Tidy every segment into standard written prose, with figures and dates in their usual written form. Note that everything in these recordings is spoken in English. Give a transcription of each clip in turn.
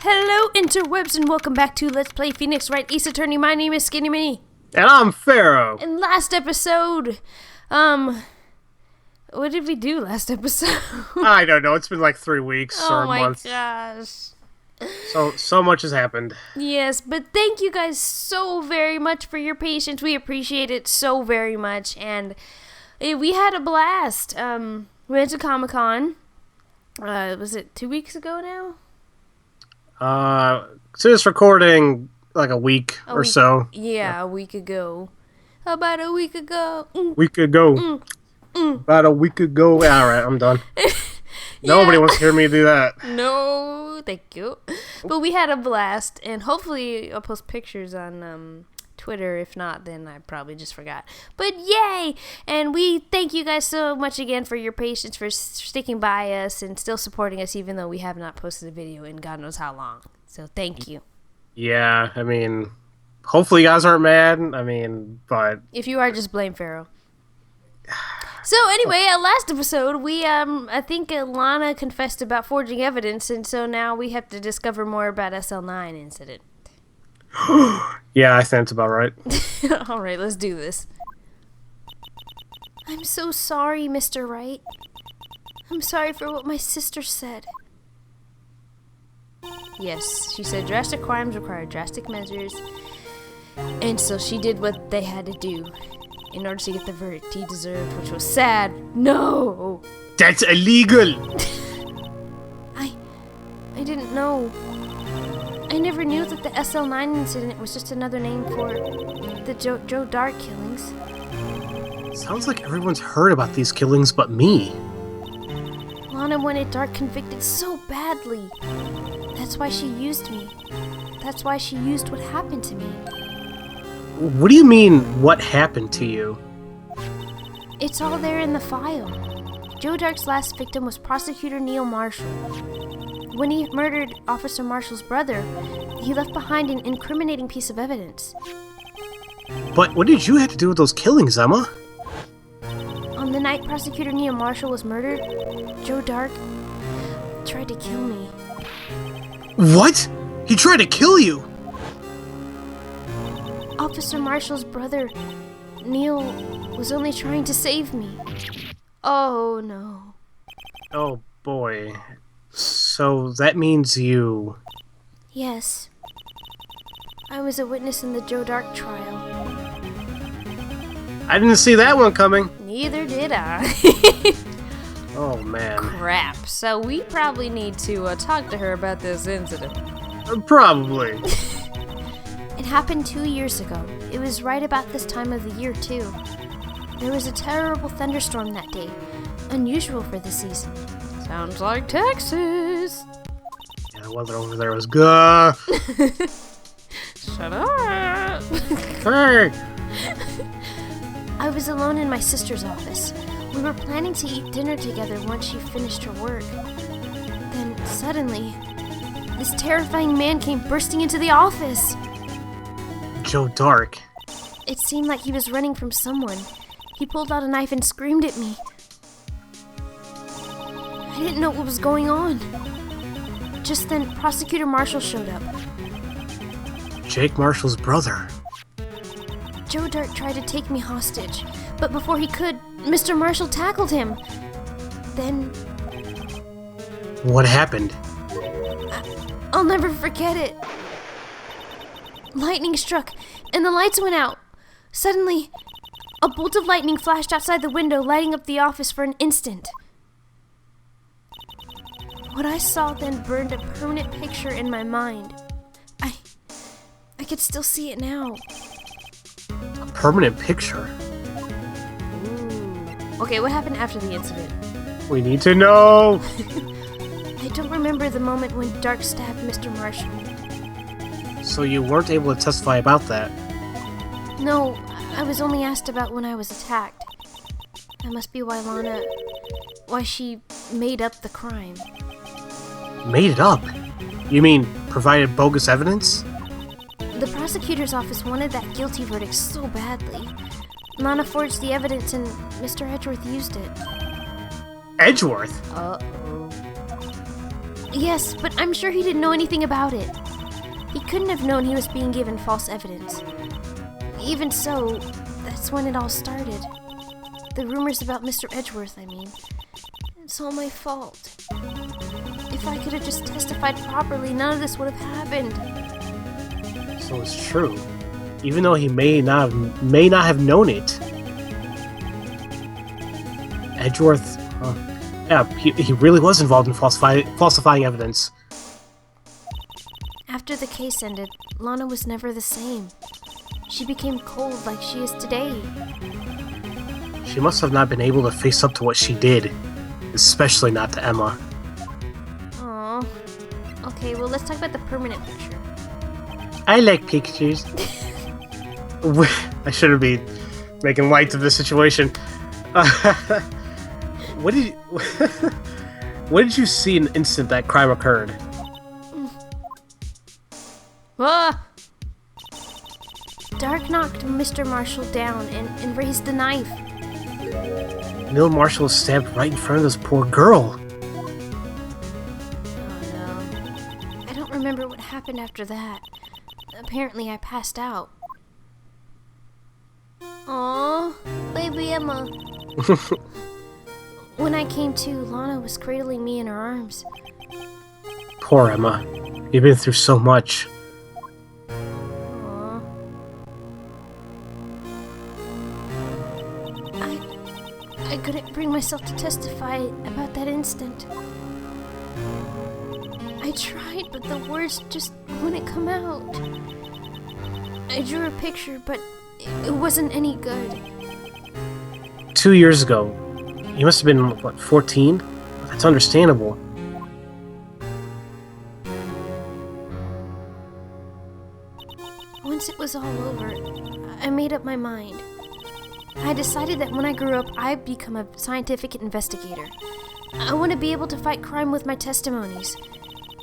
Hello, interwebs, and welcome back to Let's Play Phoenix Wright Ace Attorney. My name is Skinny Mini. And I'm Pharaoh. And last episode, what did we do last episode? I don't know. It's been like 3 weeks or a month. Oh my gosh. So much has happened. Yes, but thank you guys so very much for your patience. We appreciate it so very much, and we had a blast. We went to Comic-Con. Was it 2 weeks ago now? So this recording like a week or so. Yeah, a week ago. About a week ago. Week ago. About a week ago. Yeah, all right, I'm done. Nobody wants to hear me do that. No, thank you. But we had a blast, and hopefully I'll post pictures on Twitter. If not, then I probably just forgot. But yay! And we thank you guys so much again for your patience, for sticking by us, and still supporting us, even though we have not posted a video in God knows how long. So thank you. Yeah, I mean, hopefully you guys aren't mad. But if you are, just blame Pharaoh. So anyway, last episode, we, I think Lana confessed about forging evidence, and so now we have to discover more about SL9 incident. Yeah, I think that's about right. Alright, let's do this. I'm so sorry, Mr. Wright. I'm sorry for what my sister said. Yes, she said drastic crimes require drastic measures, and so she did what they had to do in order to get the verdict he deserved, which was sad. No! That's illegal! I didn't know. I never knew that the SL9 incident was just another name for the Joe Dark killings. Sounds like everyone's heard about these killings but me. Lana wanted Dark convicted so badly. That's why she used me. That's why she used what happened to me. What do you mean, what happened to you? It's all there in the file. Joe Dark's last victim was Prosecutor Neil Marshall. When he murdered Officer Marshall's brother, he left behind an incriminating piece of evidence. But what did you have to do with those killings, Emma? On the night Prosecutor Neil Marshall was murdered, Joe Dark tried to kill me. What? He tried to kill you? Officer Marshall's brother, Neil, was only trying to save me. Oh, no. Oh, boy. So that means you... Yes. I was a witness in the Joe Dark trial. I didn't see that one coming. Neither did I. Oh, man. Crap. So we probably need to talk to her about this incident. Probably. It happened 2 years ago. It was right about this time of the year, too. There was a terrible thunderstorm that day. Unusual for the season. Sounds like Texas. Yeah, the weather over there was good. Shut up. Hey! I was alone in my sister's office. We were planning to eat dinner together once she finished her work. Then, suddenly, this terrifying man came bursting into the office. Joe Dark. It seemed like he was running from someone. He pulled out a knife and screamed at me. I didn't know what was going on. Just then, Prosecutor Marshall showed up. Jake Marshall's brother. Joe Dark tried to take me hostage, but before he could, Mr. Marshall tackled him. Then... What happened? I'll never forget it. Lightning struck, and the lights went out. Suddenly, a bolt of lightning flashed outside the window, lighting up the office for an instant. What I saw then burned a permanent picture in my mind. I could still see it now. A permanent picture? Ooh. Okay, what happened after the incident? We need to know! I don't remember the moment when Dark stabbed Mr. Marshall. So you weren't able to testify about that? No, I was only asked about when I was attacked. That must be why why she made up the crime. Made it up? You mean provided bogus evidence? The prosecutor's office wanted that guilty verdict so badly. Lana forged the evidence and Mr. Edgeworth used it. Edgeworth? Uh-oh. Yes, but I'm sure he didn't know anything about it. He couldn't have known he was being given false evidence. Even so, that's when it all started. The rumors about Mr. Edgeworth, I mean. It's all my fault. If I could have just testified properly, none of this would have happened. So it's true. Even though he may not have known it. Edgeworth, yeah, he really was involved in falsifying evidence. After the case ended, Lana was never the same. She became cold like she is today. She must have not been able to face up to what she did. Especially not to Emma. Aww. Okay, well, let's talk about the permanent picture. I like pictures. I shouldn't be making light of this situation. What did you see in the instant that crime occurred? Ah! Dark knocked Mr. Marshall down and raised the knife. Neil Marshall was stabbed right in front of this poor girl. Oh no. I don't remember what happened after that. Apparently I passed out. Aww, baby Emma. When I came to, Lana was cradling me in her arms. Poor Emma. You've been through so much. Aww. I couldn't bring myself to testify about that instant. I tried, but the words just wouldn't come out. I drew a picture, but it wasn't any good. 2 years ago. You must have been, what, 14? That's understandable. Once it was all over, I made up my mind. I decided that when I grew up, I'd become a scientific investigator. I want to be able to fight crime with my testimonies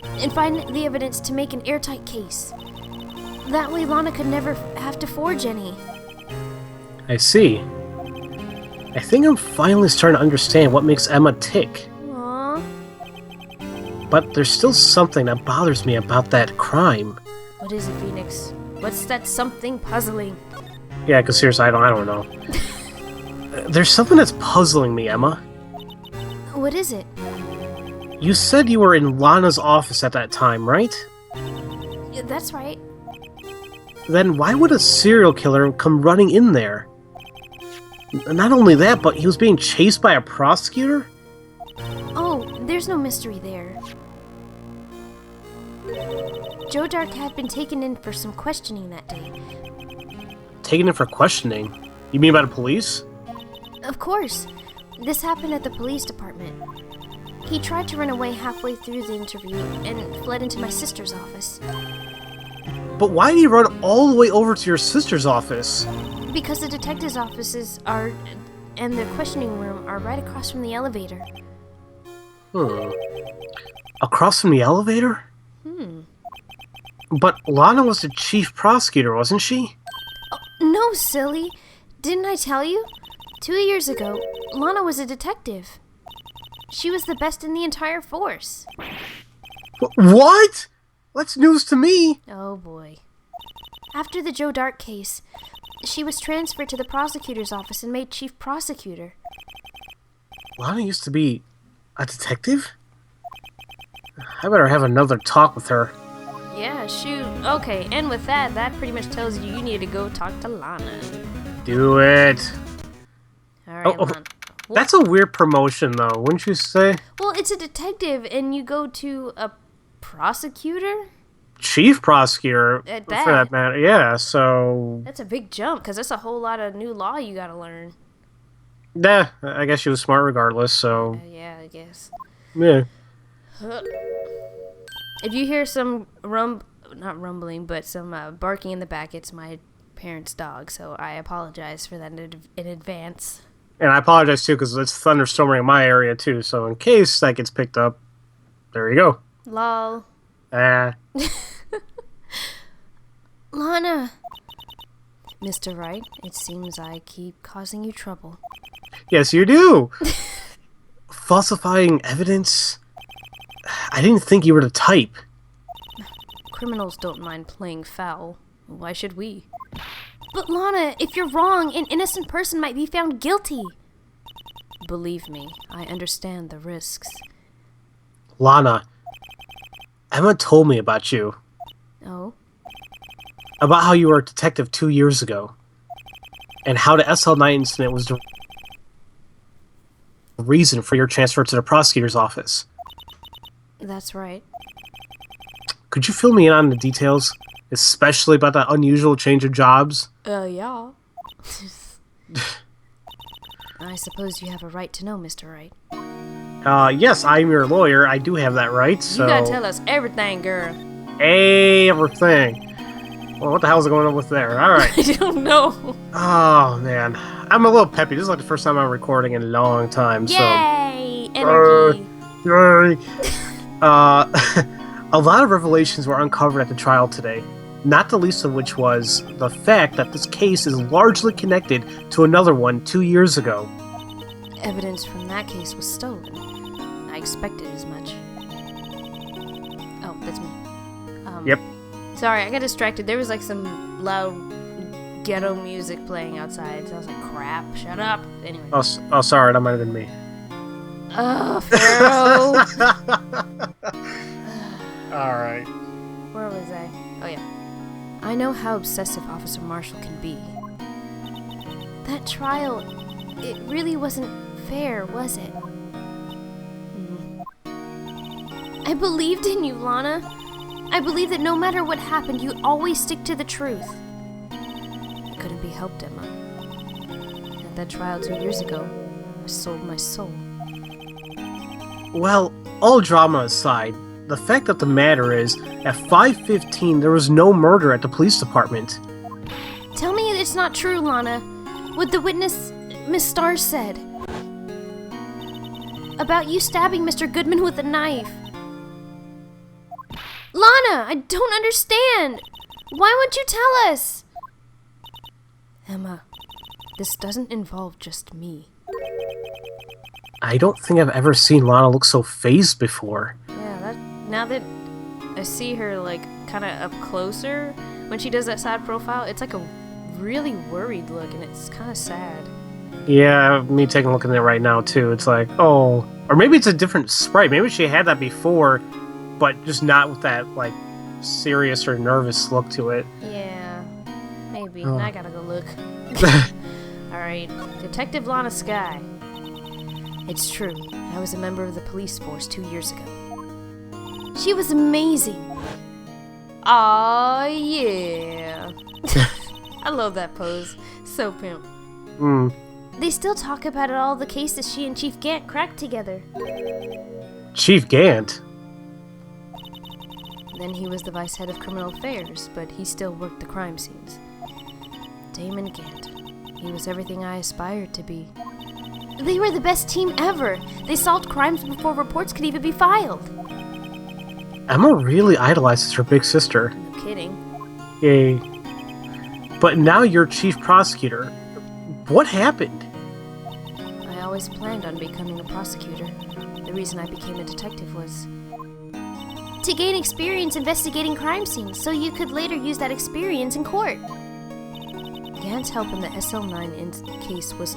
and find the evidence to make an airtight case. That way Lana could never have to forge any. I see. I think I'm finally starting to understand what makes Emma tick. Aww. But there's still something that bothers me about that crime. What is it, Phoenix? What's that something puzzling? Yeah, because seriously, I don't know. There's something that's puzzling me, Emma. What is it? You said you were in Lana's office at that time, right? Yeah, that's right. Then why would a serial killer come running in there? Not only that, but he was being chased by a prosecutor? Oh, there's no mystery there. Joe Dark had been taken in for some questioning that day. Taken in for questioning? You mean by the police? Of course. This happened at the police department. He tried to run away halfway through the interview and fled into my sister's office. But why did he run all the way over to your sister's office? Because the detective's offices and the questioning room are right across from the elevator. Across from the elevator? But Lana was the chief prosecutor, wasn't she? Oh, no, silly. Didn't I tell you? 2 years ago, Lana was a detective. She was the best in the entire force. What? That's news to me. Oh boy. After the Joe Dark case, she was transferred to the prosecutor's office and made chief prosecutor. Lana used to be a detective? I better have another talk with her. Yeah, shoot. Okay, and with that, that pretty much tells you need to go talk to Lana. Do it. Alright, Lana. That's a weird promotion, though, wouldn't you say? Well, it's a detective, and you go to a prosecutor? Chief prosecutor, At for that matter. Yeah, so... That's a big jump, because that's a whole lot of new law you gotta learn. Yeah, I guess she was smart regardless, so... Yeah, I guess. Yeah. If you hear some not rumbling, but some barking in the back, it's my parents' dog, so I apologize for that in advance. And I apologize, too, because it's thunderstorming in my area, too, so in case that gets picked up, there you go. Lol. Lana. Mr. Wright, it seems I keep causing you trouble. Yes, you do. Falsifying evidence? I didn't think you were the type. Criminals don't mind playing foul. Why should we? But Lana, if you're wrong, an innocent person might be found guilty. Believe me, I understand the risks. Lana, Emma told me about you. Oh? About how you were a detective 2 years ago. And how the SL9 incident was the reason for your transfer to the prosecutor's office. That's right. Could you fill me in on the details? Especially about that unusual change of jobs? Yeah. I suppose you have a right to know, Mr. Wright. Yes, I'm your lawyer. I do have that right, so... You gotta tell us everything, girl. Everything. Well, what the hell's going on with there? Alright. I don't know. Oh, man. I'm a little peppy. This is like the first time I'm recording in a long time, so... Yay! Energy. Yay! A lot of revelations were uncovered at the trial today. Not the least of which was the fact that this case is largely connected to another one 2 years ago. Evidence from that case was stolen. I expected as much. Oh, that's me. Yep. Sorry, I got distracted. There was like some loud ghetto music playing outside. So I was like, crap, shut up. Anyway. Oh, sorry, that might have been me. Oh, Pharaoh. Alright. Where was I? Oh, yeah. I know how obsessive Officer Marshall can be. That trial, it really wasn't fair, was it? I believed in you, Lana. I believed that no matter what happened, you'd always stick to the truth. It couldn't be helped, Emma. At that trial 2 years ago, I sold my soul. Well, all drama aside, the fact of the matter is, at 5:15 there was no murder at the police department. Tell me it's not true, Lana. What the witness, Miss Starr, said. About you stabbing Mr. Goodman with a knife. Lana, I don't understand. Why won't you tell us? Emma, this doesn't involve just me. I don't think I've ever seen Lana look so fazed before. Yeah, now that I see her, like, kind of up closer, when she does that side profile, it's like a really worried look, and it's kind of sad. Yeah, me taking a look at it right now, too. It's like, oh... Or maybe it's a different sprite. Maybe she had that before, but just not with that, like, serious or nervous look to it. Yeah, maybe. I gotta go look. Alright, Detective Lana Skye. It's true, I was a member of the police force 2 years ago. She was amazing. Aw, yeah. I love that pose. So pimp. They still talk about all the cases she and Chief Gant cracked together. Chief Gant? Then he was the vice head of criminal affairs, but he still worked the crime scenes. Damon Gant. He was everything I aspired to be. They were the best team ever. They solved crimes before reports could even be filed. Emma really idolizes her big sister. No kidding. Yay. But now you're chief prosecutor. What happened? I always planned on becoming a prosecutor. The reason I became a detective was to gain experience investigating crime scenes, so you could later use that experience in court. Gant's help in the SL9 case was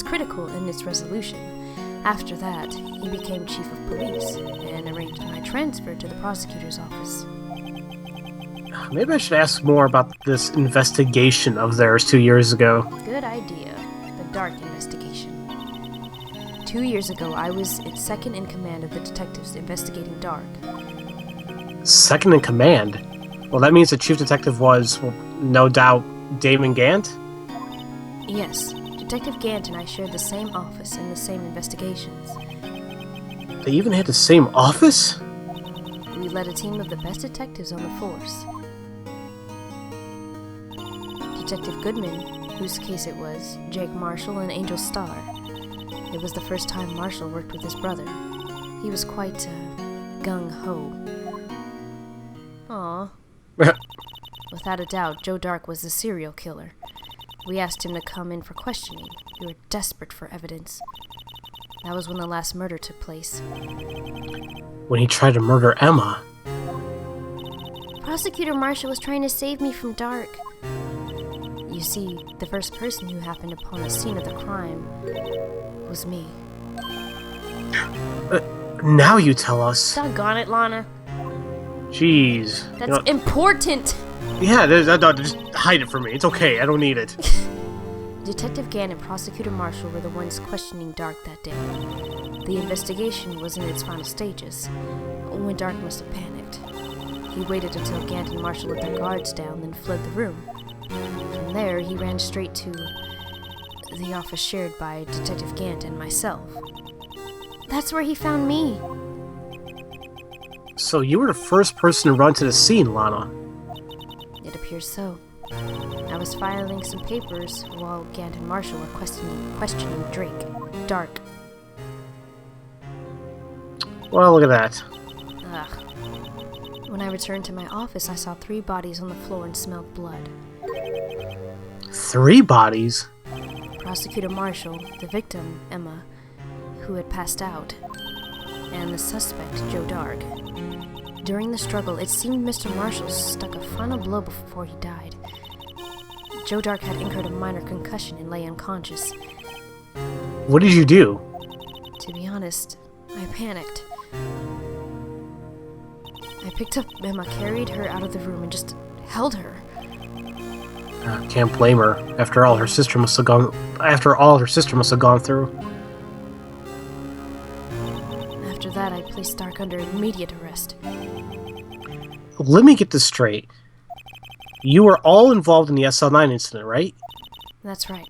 critical in its resolution. After that, he became chief of police and arranged my transfer to the prosecutor's office. Maybe I should ask more about this investigation of theirs 2 years ago. Good idea. The dark investigation. 2 years ago, I was second in command of the detectives investigating Dark. Second in command? Well, that means the chief detective was, well, no doubt, Damon Gant? Yes. Detective Gant and I shared the same office and the same investigations. They even had the same office? We led a team of the best detectives on the force. Detective Goodman, whose case it was, Jake Marshall, and Angel Starr. It was the first time Marshall worked with his brother. He was quite, gung-ho. Aww. Without a doubt, Joe Dark was the serial killer. We asked him to come in for questioning. We were desperate for evidence. That was when the last murder took place. When he tried to murder Emma. Prosecutor Marshall was trying to save me from Dark. You see, the first person who happened upon the scene of the crime was me. Now you tell us. Doggone it, Lana. Jeez. That's important. Yeah, just hide it from me. It's okay. I don't need it. Detective Gann and Prosecutor Marshall were the ones questioning Dark that day. The investigation was in its final stages, when Dark must have panicked. He waited until Gann and Marshall let their guards down, then fled the room. From there, he ran straight to the office shared by Detective Gann and myself. That's where he found me. So you were the first person to run to the scene, Lana. It appears so. I was filing some papers while Gann and Marshall were questioning Dark. Well, look at that. When I returned to my office, I saw 3 bodies on the floor and smelled blood. 3 bodies? Prosecutor Marshall, the victim, Emma, who had passed out, and the suspect, Joe Dark. During the struggle, it seemed Mr. Marshall struck a final blow before he died. Joe Dark had incurred a minor concussion and lay unconscious. What did you do? To be honest, I panicked. I picked up Emma, carried her out of the room, and just held her. Can't blame her. After all her sister must have gone through. After that, I placed Dark under immediate arrest. Let me get this straight. You were all involved in the SL9 incident, right? That's right.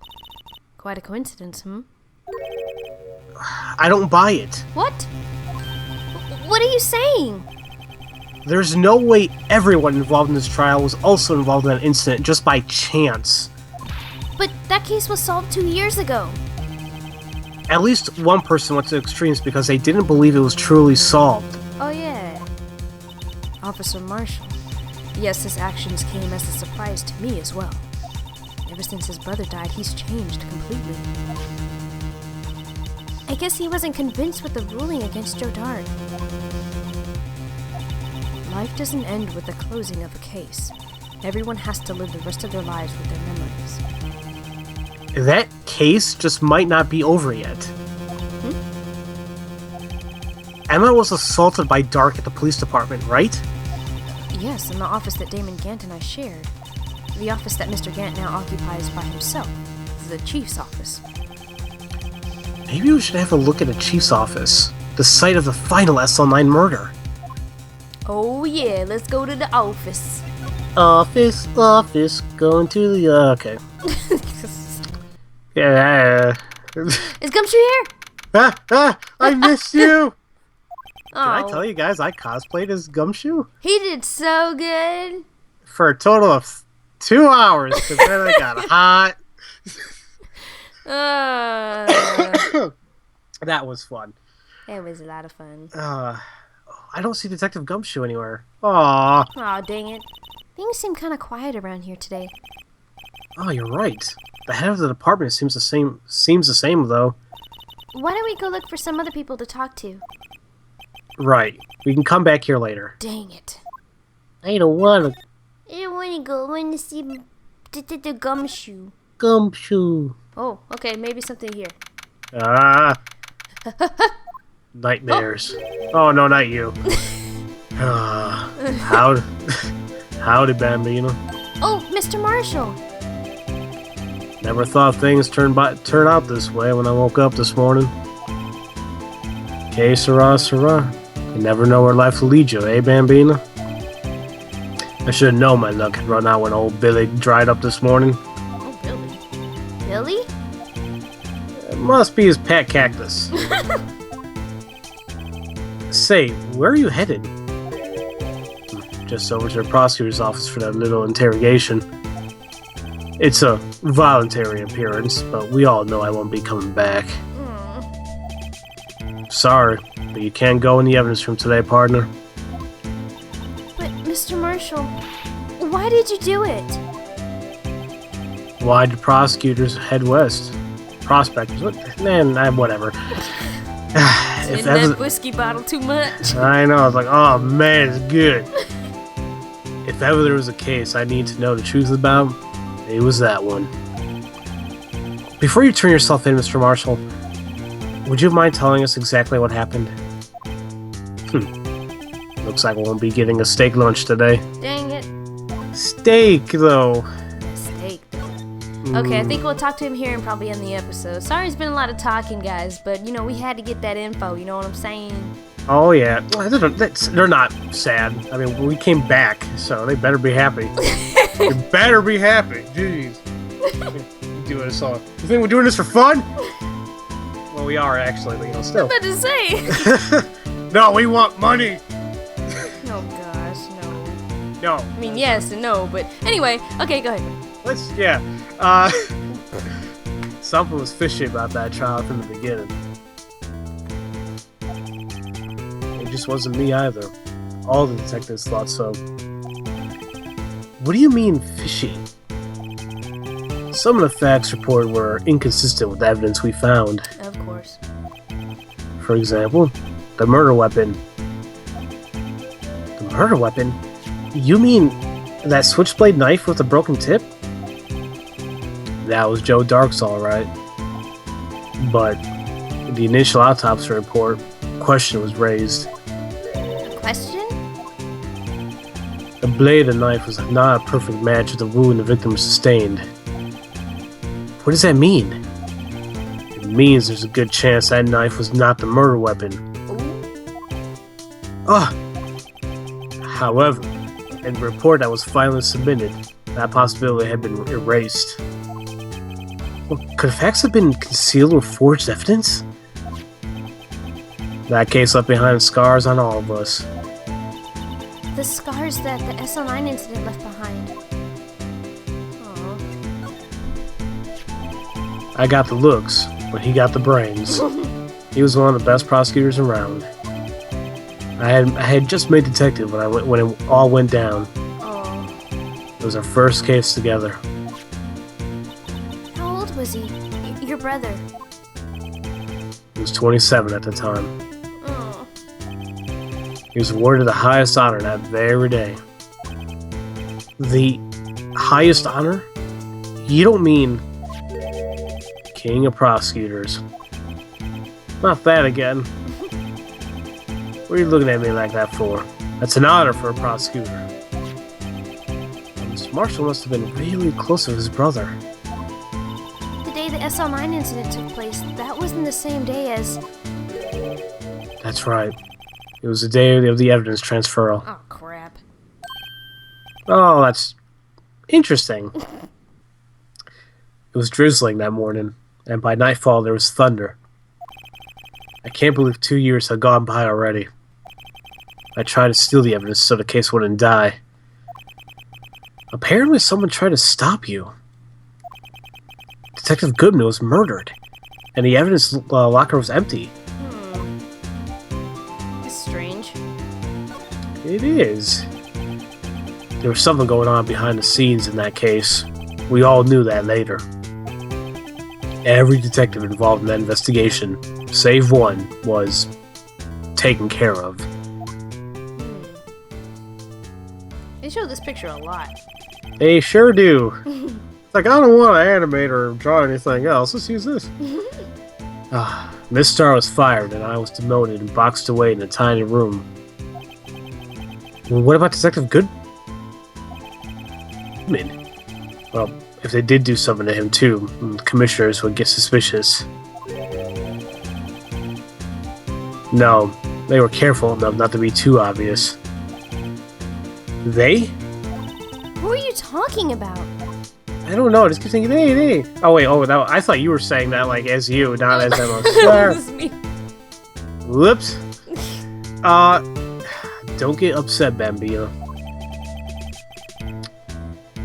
Quite a coincidence, I don't buy it. What? What are you saying? There's no way everyone involved in this trial was also involved in that incident just by chance. But that case was solved 2 years ago. At least one person went to extremes because they didn't believe it was truly solved. Oh yeah. Officer Marshall. Yes, his actions came as a surprise to me as well. Ever since his brother died, he's changed completely. I guess he wasn't convinced with the ruling against Joe Dark. Life doesn't end with the closing of a case. Everyone has to live the rest of their lives with their memories. That case just might not be over yet. Emma was assaulted by Dark at the police department, right? Yes, in the office that Damon Gant and I shared. The office that Mr. Gant now occupies by himself. The chief's office. Maybe we should have a look at the chief's office. The site of the final SL9 murder. Oh yeah, let's go to the office. Office, going to the... okay. Yeah. Is Gumshoe here? I missed you! Oh. Did I tell you guys I cosplayed as Gumshoe? He did so good. For a total of 2 hours, because then I got hot. That was fun. It was a lot of fun. I don't see Detective Gumshoe anywhere. Aww. Aw, dang it. Things seem kind of quiet around here today. Oh, you're right. The head of the department seems the same, though. Why don't we go look for some other people to talk to? Right. We can come back here later. Dang it. I don't want to... I don't want to go. I want to see the Gumshoe. Gumshoe. Oh, okay. Maybe something here. Nightmares. Oh, no, not you. Howdy, Bambino. Oh, Mr. Marshall. Never thought things turn out this way when I woke up this morning. Que sera, sera. You never know where life will lead you, eh, Bambino? I should have known my luck had run out when old Billy dried up this morning. Oh, Billy. Billy? It must be his pet cactus. Say, where are you headed? Just over to the prosecutor's office for that little interrogation. It's a voluntary appearance, but we all know I won't be coming back. Sorry, but you can't go in the evidence room today, partner. But, Mr. Marshall, why did you do it? Why did prosecutors head west? Prospectors? Man, whatever. In that whiskey bottle too much. I know. I was like, oh man, it's good. If ever there was a case I need to know the truth about, it was that one. Before you turn yourself in, Mr. Marshall, would you mind telling us exactly what happened? Looks like we won't be getting a steak lunch today. Dang it. Steak, though. Steak. Okay, I think we'll talk to him here and probably end the episode. Sorry it's been a lot of talking, guys, but, you know, we had to get that info, you know what I'm saying? Oh, yeah. They're not sad. I mean, we came back, so they better be happy. They better be happy. Jeez. Doing this all. You think we're doing this for fun? Well, we are, actually, but, you know, still. I was about to say. No, we want money. Oh, gosh, no. No. I mean, yes and no, but anyway. Okay, go ahead. Yeah. Something was fishy about that trial from the beginning. It just wasn't me either. All the detectives thought so. What do you mean, fishy? Some of the facts reported were inconsistent with the evidence we found. Of course. For example, the murder weapon. The murder weapon? You mean that switchblade knife with a broken tip? That was Joe Dark's alright. But in the initial autopsy report, a question was raised. A question? The blade of the knife was not a perfect match with the wound the victim sustained. What does that mean? It means there's a good chance that knife was not the murder weapon. However, in the report that was finally submitted, that possibility had been erased. Well, could facts have been concealed or forged evidence? That case left behind scars on all of us. The scars that the SL9 incident left behind. Aww. I got the looks, but he got the brains. He was one of the best prosecutors around. I had just made detective when it all went down. Aww. It was our first case together. How old was he? Your brother? He was 27 at the time. Oh. He was awarded the highest honor that very day. The highest honor? You don't mean King of Prosecutors. Not that again. What are you looking at me like that for? That's an honor for a prosecutor. Mr. Marshall must have been really close with his brother. The day the SL9 incident took place, that wasn't the same day as... That's right. It was the day of the evidence transferal. Oh, crap. Oh, that's interesting. It was drizzling that morning, and by nightfall there was thunder. I can't believe 2 years had gone by already. I tried to steal the evidence so the case wouldn't die. Apparently someone tried to stop you. Detective Goodman was murdered, and the evidence locker was empty. That's strange. It is. There was something going on behind the scenes in that case. We all knew that later. Every detective involved in that investigation, save one, was taken care of. They show this picture a lot. They sure do. It's like, I don't want to animate or draw anything else. Let's use this. Miss Star was fired, and I was demoted and boxed away in a tiny room. Well, what about Detective Goodman? Well, if they did do something to him too, the commissioners would get suspicious. No, they were careful enough not to be too obvious. They? Who are you talking about? I don't know. I just keep thinking, they. Oh wait, I thought you were saying that like as you, not as Emma. That me. Whoops. Don't get upset, Bambino.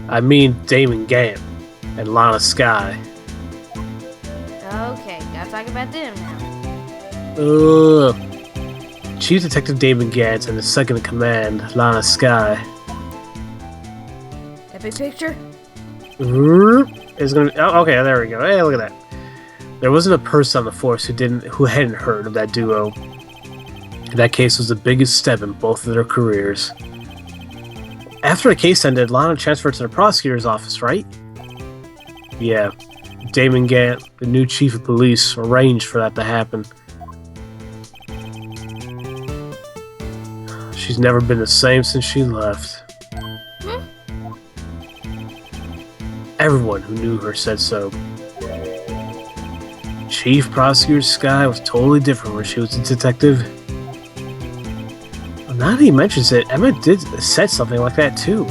I mean Damon Gant and Lana Sky. Okay, gotta talk about them now. Chief Detective Damon Gant and the second in command, Lana Sky. Epic picture? Is gonna. Oh, okay, there we go. Hey, look at that. There wasn't a person on the force who hadn't heard of that duo. That case was the biggest step in both of their careers. After the case ended, Lana transferred to the prosecutor's office, right? Yeah. Damon Gant, the new chief of police, arranged for that to happen. She's never been the same since she left. Everyone who knew her said so. Chief Prosecutor Sky was totally different when she was a detective. Now that he mentions it, Emma said something like that too.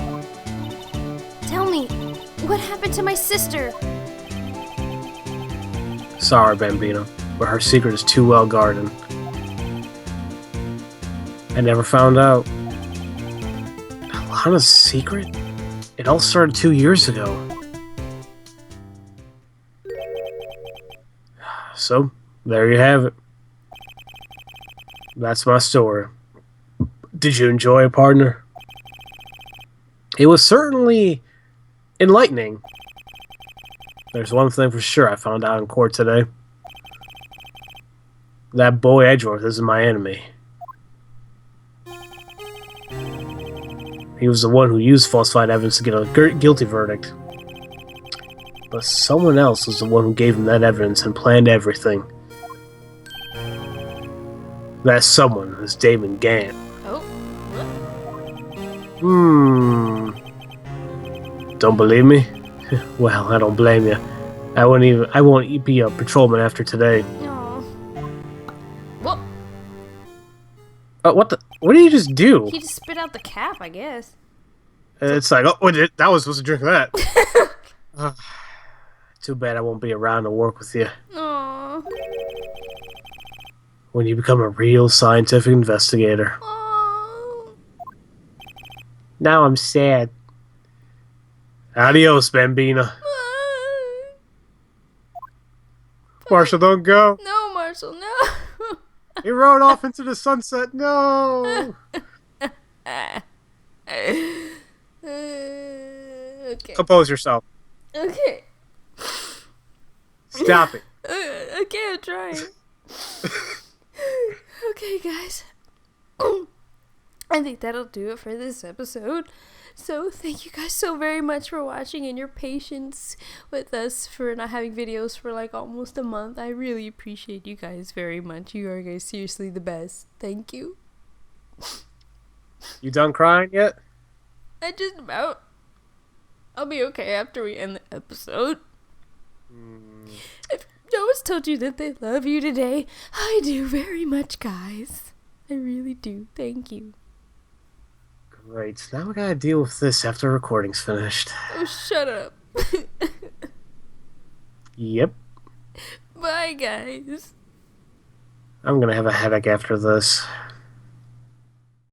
Tell me, what happened to my sister? Sorry, Bambino, but her secret is too well guarded. I never found out. Lana's secret? It all started 2 years ago. So, there you have it. That's my story. Did you enjoy it, partner? It was certainly enlightening. There's one thing for sure I found out in court today. That boy Edgeworth isn't my enemy. He was the one who used falsified evidence to get a guilty verdict. But someone else was the one who gave him that evidence and planned everything. That someone is Damon Gant. Oh, what? Don't believe me? Well, I don't blame you. I won't be a patrolman after today. No. What? What did you just do? He just spit out the cap, I guess. It's like, that was supposed to drink that. Too bad I won't be around to work with you. Aww. When you become a real scientific investigator. Aww. Now I'm sad. Adios, Bambina. Marshall, don't go. No, Marshall, no. He rode off into the sunset. No. Okay. Compose yourself. Okay. Stop it. Okay, I'm trying. Okay, guys. I think that'll do it for this episode. So, thank you guys so very much for watching and your patience with us for not having videos for like almost a month. I really appreciate you guys very much. You are guys seriously the best. Thank you. You done crying yet? I just about. I'll be okay after we end the episode. If no one's told you that they love you today, I do very much, guys. I really do. Thank you. Great. Now we gotta deal with this after recording's finished. Oh, shut up. Yep. Bye, guys. I'm gonna have a headache after this.